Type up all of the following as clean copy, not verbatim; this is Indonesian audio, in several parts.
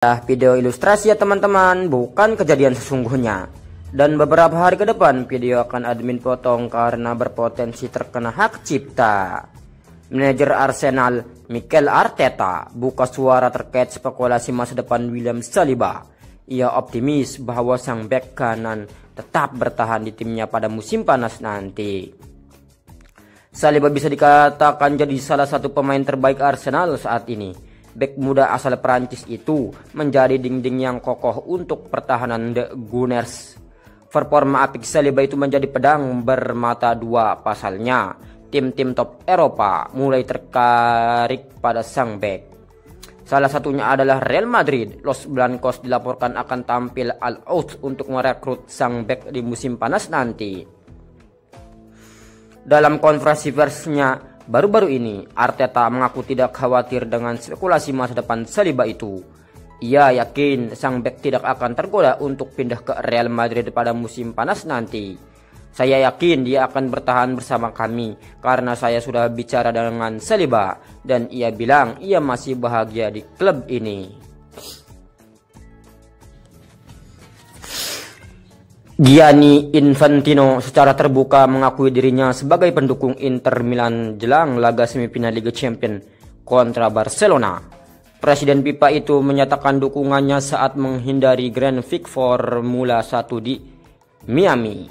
Video ilustrasi ya teman-teman, bukan kejadian sesungguhnya. Dan beberapa hari ke depan video akan admin potong karena berpotensi terkena hak cipta. Manajer Arsenal Mikel Arteta buka suara terkait spekulasi masa depan William Saliba. Ia optimis bahwa sang bek kanan tetap bertahan di timnya pada musim panas nanti. Saliba bisa dikatakan jadi salah satu pemain terbaik Arsenal saat ini. Bek muda asal Prancis itu menjadi dinding yang kokoh untuk pertahanan The Gunners. Performa apik Saliba itu menjadi pedang bermata dua, pasalnya tim-tim top Eropa mulai tertarik pada sang bek. Salah satunya adalah Real Madrid. Los Blancos dilaporkan akan tampil all out untuk merekrut sang bek di musim panas nanti. Dalam konferensi persnya baru-baru ini, Arteta mengaku tidak khawatir dengan spekulasi masa depan Saliba itu. Ia yakin sang bek tidak akan tergoda untuk pindah ke Real Madrid pada musim panas nanti. Saya yakin dia akan bertahan bersama kami karena saya sudah bicara dengan Saliba dan ia bilang ia masih bahagia di klub ini. Gianni Infantino secara terbuka mengakui dirinya sebagai pendukung Inter Milan jelang laga semifinal Liga Champions kontra Barcelona. Presiden FIFA itu menyatakan dukungannya saat menghindari Grand Prix Formula 1 di Miami.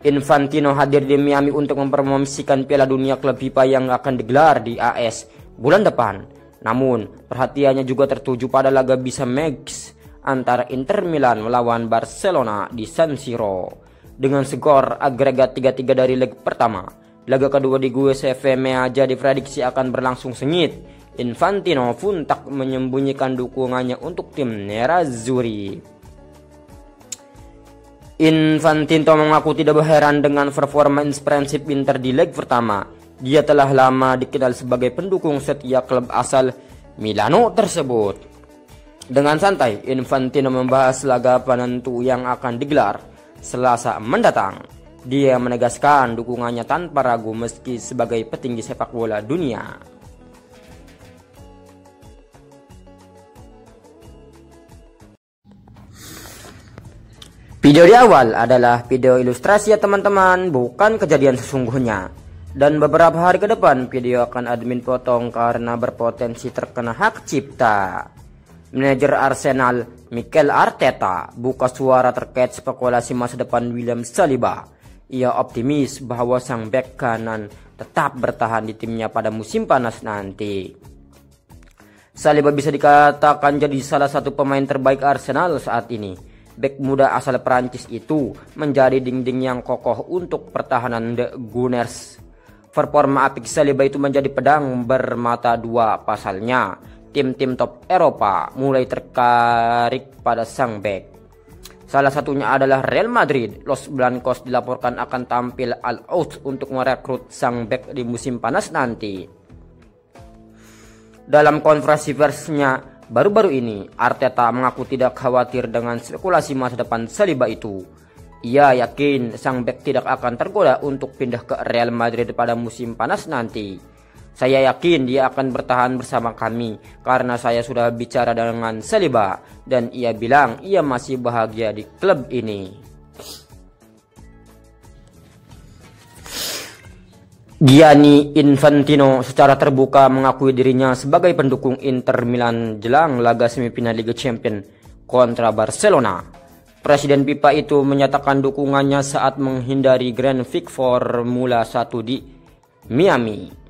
Infantino hadir di Miami untuk mempromosikan Piala Dunia Klub FIFA yang akan digelar di AS bulan depan. Namun, perhatiannya juga tertuju pada laga bisa Max antara Inter Milan melawan Barcelona di San Siro. Dengan skor agregat 3-3 dari leg pertama, laga kedua di Giuseppe Meazza diprediksi akan berlangsung sengit. Infantino pun tak menyembunyikan dukungannya untuk tim Nerazzurri. Infantino mengaku tidak heran dengan performance prinsip Inter di leg pertama. Dia telah lama dikenal sebagai pendukung setia klub asal Milano tersebut. Dengan santai, Infantino membahas laga penentu yang akan digelar Selasa mendatang. Dia menegaskan dukungannya tanpa ragu meski sebagai petinggi sepak bola dunia. Video di awal adalah video ilustrasi ya teman-teman, bukan kejadian sesungguhnya. Dan beberapa hari ke depan video akan admin potong karena berpotensi terkena hak cipta. Manajer Arsenal Mikel Arteta buka suara terkait spekulasi masa depan William Saliba. Ia optimis bahwa sang bek kanan tetap bertahan di timnya pada musim panas nanti. Saliba bisa dikatakan jadi salah satu pemain terbaik Arsenal saat ini. Bek muda asal Prancis itu menjadi dinding yang kokoh untuk pertahanan The Gunners. Performa apik Saliba itu menjadi pedang bermata dua, pasalnya tim-tim top Eropa mulai tertarik pada sang bek. Salah satunya adalah Real Madrid. Los Blancos dilaporkan akan tampil all out untuk merekrut sang bek di musim panas nanti. Dalam konferensi persnya baru-baru ini, Arteta mengaku tidak khawatir dengan spekulasi masa depan Saliba itu. Ia yakin sang bek tidak akan tergoda untuk pindah ke Real Madrid pada musim panas nanti. Saya yakin dia akan bertahan bersama kami karena saya sudah bicara dengan Saliba dan ia bilang ia masih bahagia di klub ini. Gianni Infantino secara terbuka mengakui dirinya sebagai pendukung Inter Milan jelang laga semifinal Liga Champions kontra Barcelona. Presiden FIFA itu menyatakan dukungannya saat menghindari Grand Prix Formula 1 di Miami.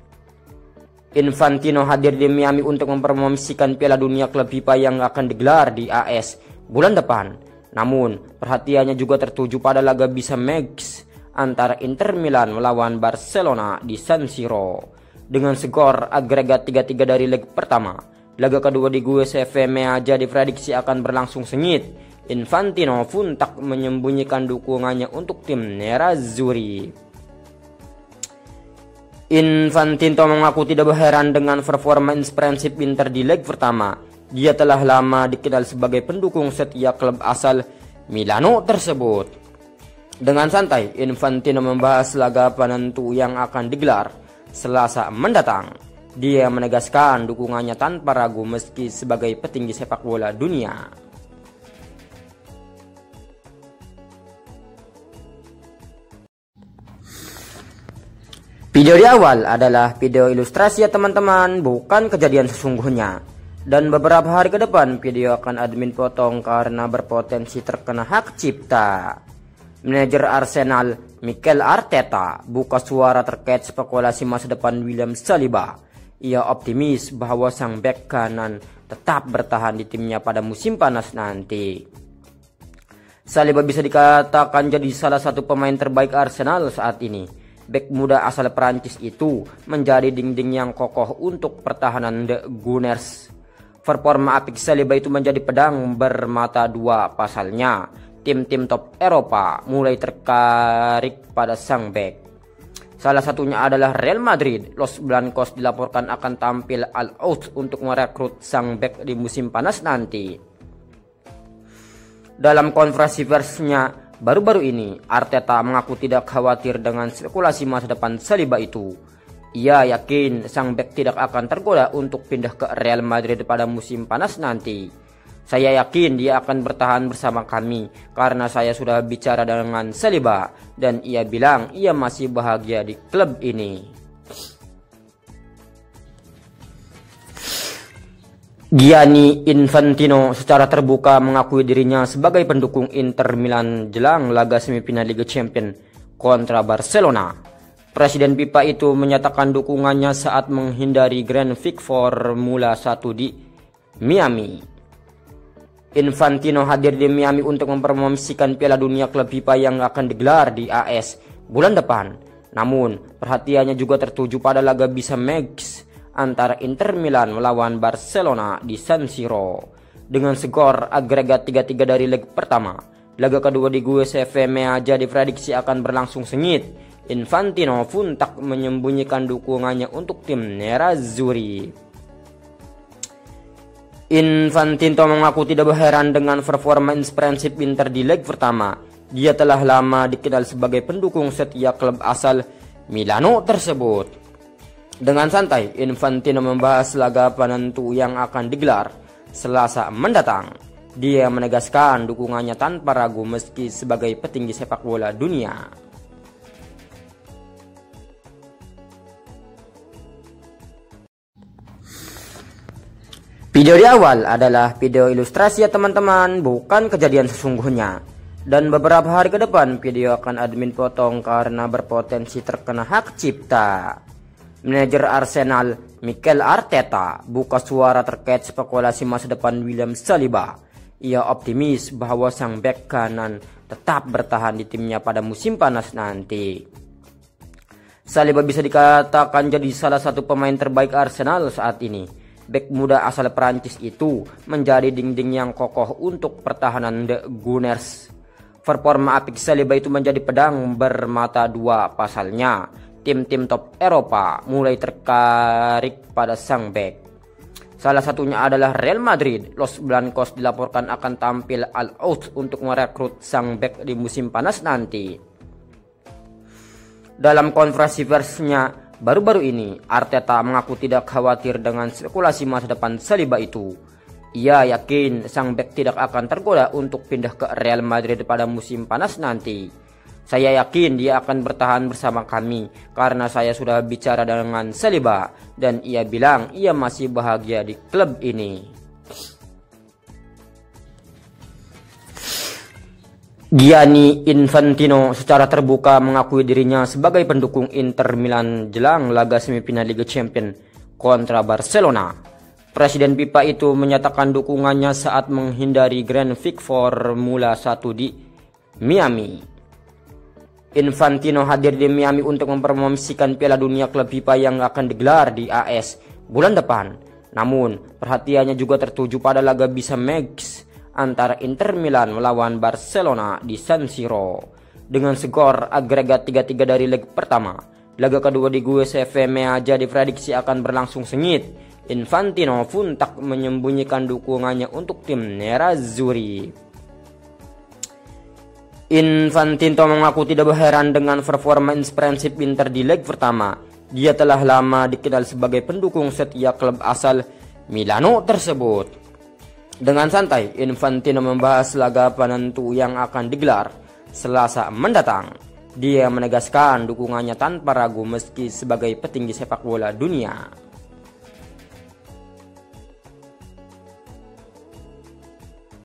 Infantino hadir di Miami untuk mempromosikan Piala Dunia Klub FIFA yang akan digelar di AS bulan depan. Namun, perhatiannya juga tertuju pada laga bisa Max antara Inter Milan melawan Barcelona di San Siro. Dengan skor agregat 3-3 dari leg pertama, laga kedua di Giuseppe Meazza diprediksi akan berlangsung sengit. Infantino pun tak menyembunyikan dukungannya untuk tim Nerazzurri. Infantino mengaku tidak heran dengan performance prinsip Inter di leg pertama. Dia telah lama dikenal sebagai pendukung setia klub asal Milano tersebut. Dengan santai, Infantino membahas laga penentu yang akan digelar Selasa mendatang. Dia menegaskan dukungannya tanpa ragu meski sebagai petinggi sepak bola dunia. Video di awal adalah video ilustrasi ya teman-teman, bukan kejadian sesungguhnya. Dan beberapa hari ke depan video akan admin potong karena berpotensi terkena hak cipta. Manajer Arsenal Mikel Arteta buka suara terkait spekulasi masa depan William Saliba. Ia optimis bahwa sang bek kanan tetap bertahan di timnya pada musim panas nanti. Saliba bisa dikatakan jadi salah satu pemain terbaik Arsenal saat ini. Bek muda asal Prancis itu menjadi dinding yang kokoh untuk pertahanan The Gunners. Performa apik Saliba itu menjadi pedang bermata dua, pasalnya tim-tim top Eropa mulai tertarik pada sang bek. Salah satunya adalah Real Madrid. Los Blancos dilaporkan akan tampil all out untuk merekrut sang bek di musim panas nanti. Dalam konferensi persnya baru-baru ini, Arteta mengaku tidak khawatir dengan spekulasi masa depan Saliba itu. Ia yakin sang bek tidak akan tergoda untuk pindah ke Real Madrid pada musim panas nanti. Saya yakin dia akan bertahan bersama kami karena saya sudah bicara dengan Saliba dan ia bilang ia masih bahagia di klub ini. Gianni Infantino secara terbuka mengakui dirinya sebagai pendukung Inter Milan jelang laga semifinal Liga Champions kontra Barcelona. Presiden FIFA itu menyatakan dukungannya saat menghindari Grand Prix Formula 1 di Miami. Infantino hadir di Miami untuk mempromosikan Piala Dunia Klub FIFA yang akan digelar di AS bulan depan. Namun, perhatiannya juga tertuju pada laga bisa Max antara Inter Milan melawan Barcelona di San Siro. Dengan skor agregat 3-3 dari leg pertama, laga kedua di Giuseppe Meazza diprediksi akan berlangsung sengit. Infantino pun tak menyembunyikan dukungannya untuk tim Nerazzurri. Infantino mengaku tidak berheran dengan performance prinsip Inter di leg pertama. Dia telah lama dikenal sebagai pendukung setia klub asal Milano tersebut. Dengan santai, Infantino membahas laga penentu yang akan digelar Selasa mendatang. Dia menegaskan dukungannya tanpa ragu meski sebagai petinggi sepak bola dunia. Video di awal adalah video ilustrasi ya teman-teman, bukan kejadian sesungguhnya. Dan beberapa hari ke depan video akan admin potong karena berpotensi terkena hak cipta. Manajer Arsenal Mikel Arteta buka suara terkait spekulasi masa depan William Saliba. Ia optimis bahwa sang bek kanan tetap bertahan di timnya pada musim panas nanti. Saliba bisa dikatakan jadi salah satu pemain terbaik Arsenal saat ini. Bek muda asal Prancis itu menjadi dinding yang kokoh untuk pertahanan The Gunners. Performa apik Saliba itu menjadi pedang bermata dua, pasalnya tim-tim top Eropa mulai tertarik pada sang bek. Salah satunya adalah Real Madrid. Los Blancos dilaporkan akan tampil all out untuk merekrut sang bek di musim panas nanti. Dalam konferensi persnya baru-baru ini, Arteta mengaku tidak khawatir dengan spekulasi masa depan Saliba itu. Ia yakin sang bek tidak akan tergoda untuk pindah ke Real Madrid pada musim panas nanti. Saya yakin dia akan bertahan bersama kami karena saya sudah bicara dengan Saliba dan ia bilang ia masih bahagia di klub ini. Gianni Infantino secara terbuka mengakui dirinya sebagai pendukung Inter Milan jelang laga semifinal Liga Champions kontra Barcelona. Presiden FIFA itu menyatakan dukungannya saat menghindari Grand Prix Formula 1 di Miami. Infantino hadir di Miami untuk mempromosikan Piala Dunia Klub FIFA yang akan digelar di AS bulan depan. Namun, perhatiannya juga tertuju pada laga bisa Max antara Inter Milan melawan Barcelona di San Siro. Dengan skor agregat 3-3 dari leg pertama, laga kedua di Giuseppe Meazza diprediksi akan berlangsung sengit. Infantino pun tak menyembunyikan dukungannya untuk tim Nerazzurri. Infantino mengaku tidak berheran dengan performance prinsip Inter di leg pertama. Dia telah lama dikenal sebagai pendukung setia klub asal Milano tersebut. Dengan santai, Infantino membahas laga penentu yang akan digelar Selasa mendatang. Dia menegaskan dukungannya tanpa ragu meski sebagai petinggi sepak bola dunia.